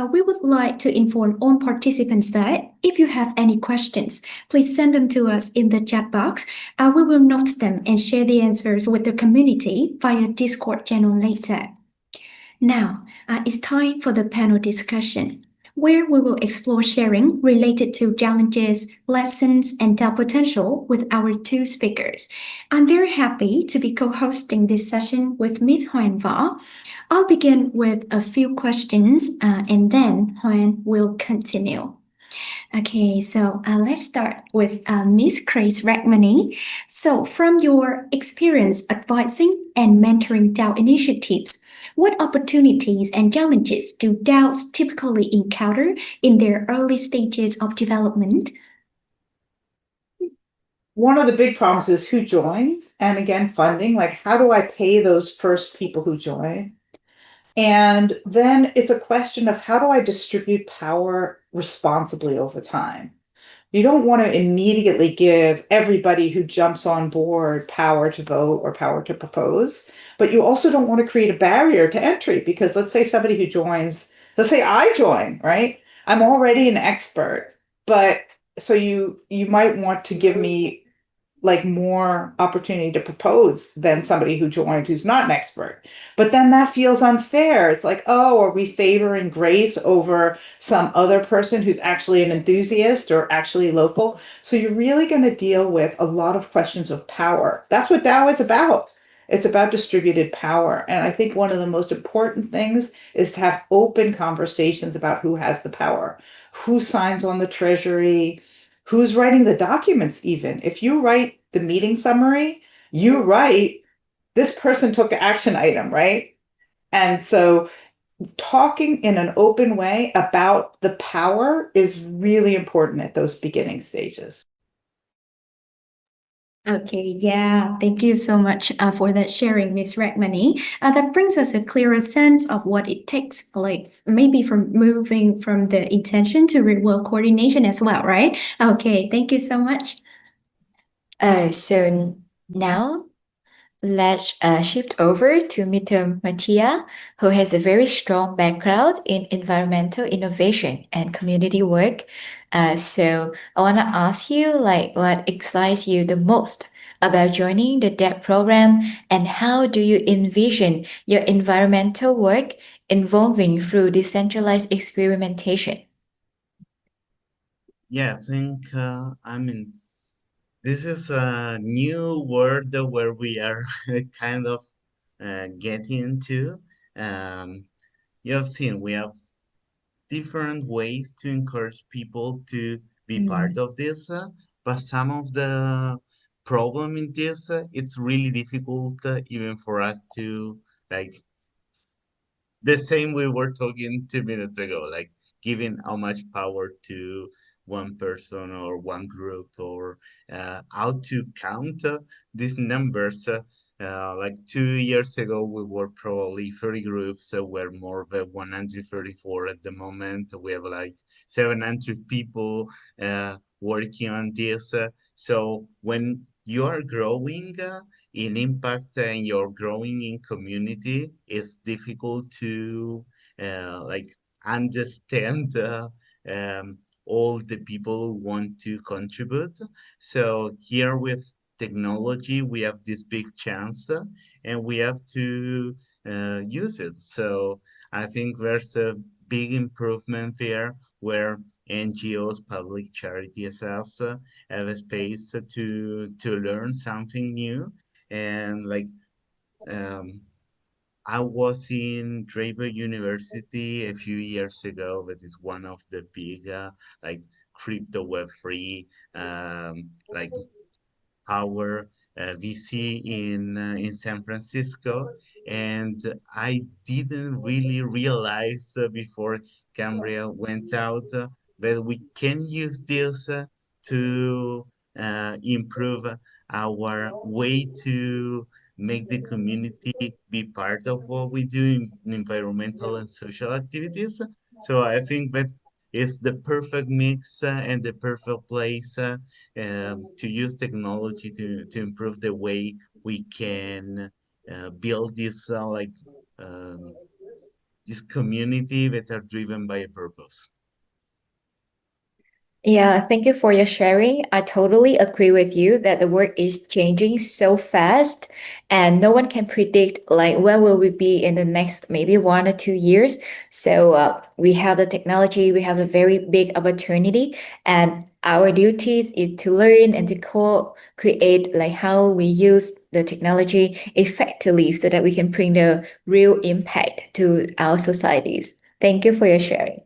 We would like to inform all participants that if you have any questions, please send them to us in the chat box. We will note them and share the answers with the community via Discord channel later. Now, it's time for the panel discussion, where we will explore sharing related to challenges, lessons, and their potential with our two speakers. I'm very happy to be co-hosting this session with Ms. Huan Va. I'll begin with a few questions, and then Huan will continue. Okay, so let's start with Miss Grace Ragmani. So, from your experience advising and mentoring DAO initiatives, what opportunities and challenges do DAOs typically encounter in their early stages of development? One of the big problems is who joins, and again, funding. Like, how do I pay those first people who join? And then it's a question of how do I distribute power responsibly over time? You don't want to immediately give everybody who jumps on board power to vote or power to propose, but you also don't want to create a barrier to entry because let's say somebody who joins, let's say I join, right? I'm already an expert, but so you might want to give me like more opportunity to propose than somebody who joined who's not an expert. But then that feels unfair. It's like, oh, are we favoring Grace over some other person who's actually an enthusiast or actually local? So you're really going to deal with a lot of questions of power. That's what DAO is about. It's about distributed power. And I think one of the most important things is to have open conversations about who has the power, who signs on the treasury, who's writing the documents even. If you write the meeting summary, you write this person took an action item, right? And so talking in an open way about the power is really important at those beginning stages. Okay, yeah, thank you so much for that sharing, Miss Ragmani. That brings us a clearer sense of what it takes, like maybe from moving from the intention to real world coordination as well, right? Okay, thank you so much. So now let's shift over to Mr. Mattia, who has a very strong background in environmental innovation and community work. So I want to ask you, like, what excites you the most about joining the DEP program, and how do you envision your environmental work evolving through decentralized experimentation? Yeah, I think this is a new world where we are kind of getting into. Um, you have seen we have different ways to encourage people to be part of this, but some of the problem in this, it's really difficult even for us to like the same we were talking 2 minutes ago, like giving how much power to one person or one group or how to count these numbers. Like 2 years ago, we were probably 30 groups. So we're more of a 134 at the moment. We have like 700 people working on this. So when you are growing, in impact and you're growing in community, it's difficult to like understand all the people who want to contribute. So here with technology, we have this big chance and we have to use it. So I think there's a big improvement there where NGOs, public charities also have a space to learn something new and like um, I was in Draper University a few years ago, that is one of the big like crypto web free like our VC in San Francisco, and I didn't really realize before Cambria went out that we can use this to improve our way to make the community be part of what we do in environmental and social activities. So I think that it's the perfect mix and the perfect place to use technology to improve the way we can build this like um, this community that are driven by a purpose. Yeah, thank you for your sharing. I totally agree with you that the world is changing so fast and no one can predict like where will we be in the next maybe 1 or 2 years. So we have the technology, we have a very big opportunity, and our duties is to learn and to create like how we use the technology effectively so that we can bring the real impact to our societies. Thank you for your sharing.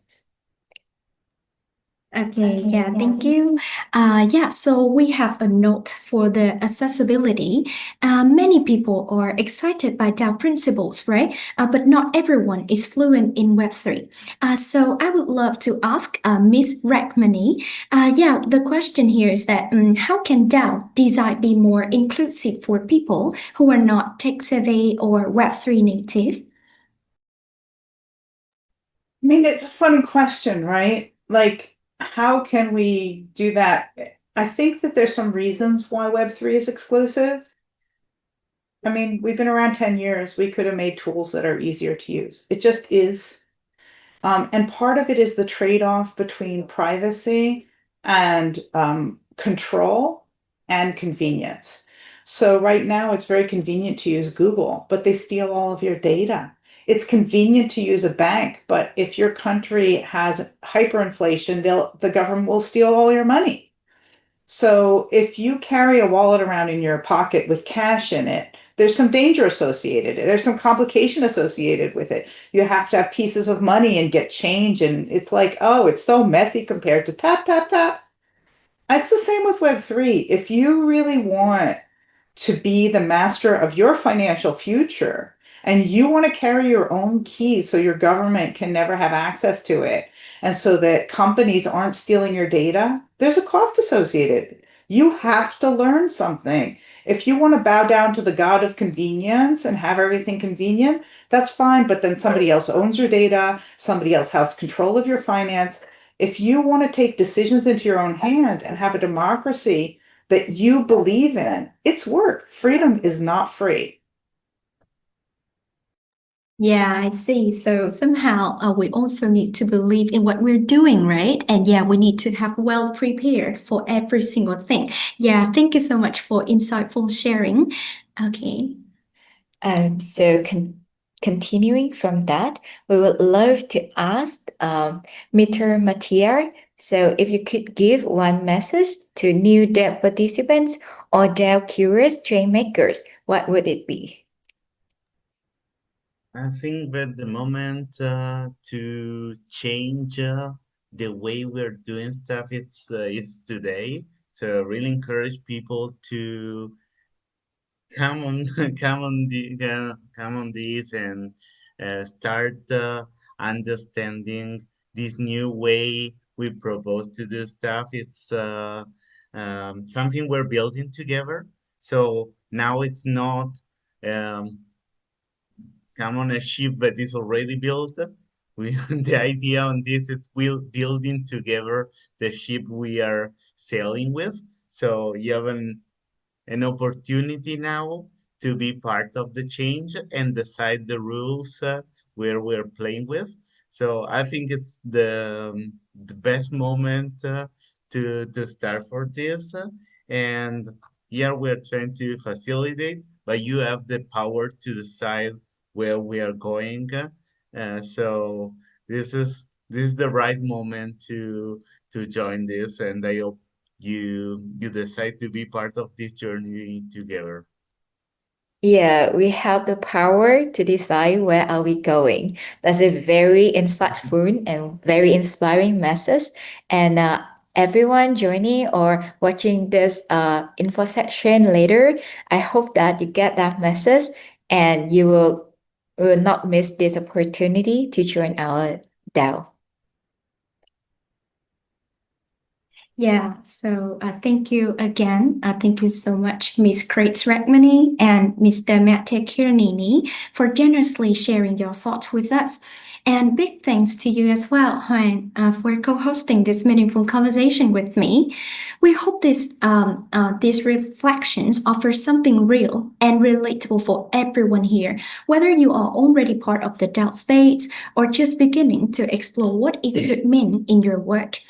Okay, yeah, thank you. Yeah, so we have a note for the accessibility. Many people are excited by DAO principles, right? But not everyone is fluent in Web3. So I would love to ask Miss Rackmany. Yeah, the question here is that how can DAO design be more inclusive for people who are not tech savvy or Web3 native? I mean, it's a funny question, right? Like, how can we do that? I think that there's some reasons why Web3 is exclusive. I mean, we've been around 10 years. We could have made tools that are easier to use. It just is. And part of it is the trade-off between privacy and control and convenience. So right now it's very convenient to use Google, but they steal all of your data. It's convenient to use a bank, but if your country has hyperinflation, the government will steal all your money. So if you carry a wallet around in your pocket with cash in it, there's some danger associated. There's some complication associated with it. You have to have pieces of money and get change. And it's like, oh, it's so messy compared to tap, tap, tap. It's the same with Web3. If you really want to be the master of your financial future and you want to carry your own keys so your government can never have access to it and so that companies aren't stealing your data, there's a cost associated. You have to learn something. If you want to bow down to the god of convenience and have everything convenient, that's fine, but then somebody else owns your data, somebody else has control of your finance. If you want to take decisions into your own hand and have a democracy that you believe in, it's work. Freedom is not free. Yeah, I see. So somehow we also need to believe in what we're doing, right? And yeah, we need to have well prepared for every single thing. Yeah, thank you so much for insightful sharing. Okay. So continuing from that, we would love to ask Mr. Matiar. So if you could give one message to new DEP participants or DAO curious change makers, what would it be? I think that the moment to change the way we're doing stuff, it's today. So really encourage people to come on, come on this and start understanding this new way we propose to do stuff. It's something we're building together. So now it's not. Um, Come on a ship that is already built. We, the idea on this is we're building together the ship we are sailing with. So you have an opportunity now to be part of the change and decide the rules where we're playing with. So I think it's the best moment to start for this. And here we're trying to facilitate, but you have the power to decide where we are going. So this is the right moment to join this, and I hope you decide to be part of this journey together. Yeah, we have the power to decide where are we going. That's a very insightful and very inspiring message. And everyone joining or watching this info section later, I hope that you get that message and you will not miss this opportunity to join our DAO. Yeah, so thank you again. Thank you so much, Miss Grace Rackmany and Mr. Matte Kiernini, for generously sharing your thoughts with us. And big thanks to you as well, Huan, for co-hosting this meaningful conversation with me. We hope these reflections offer something real and relatable for everyone here, whether you are already part of the doubt space or just beginning to explore what it could mean in your work.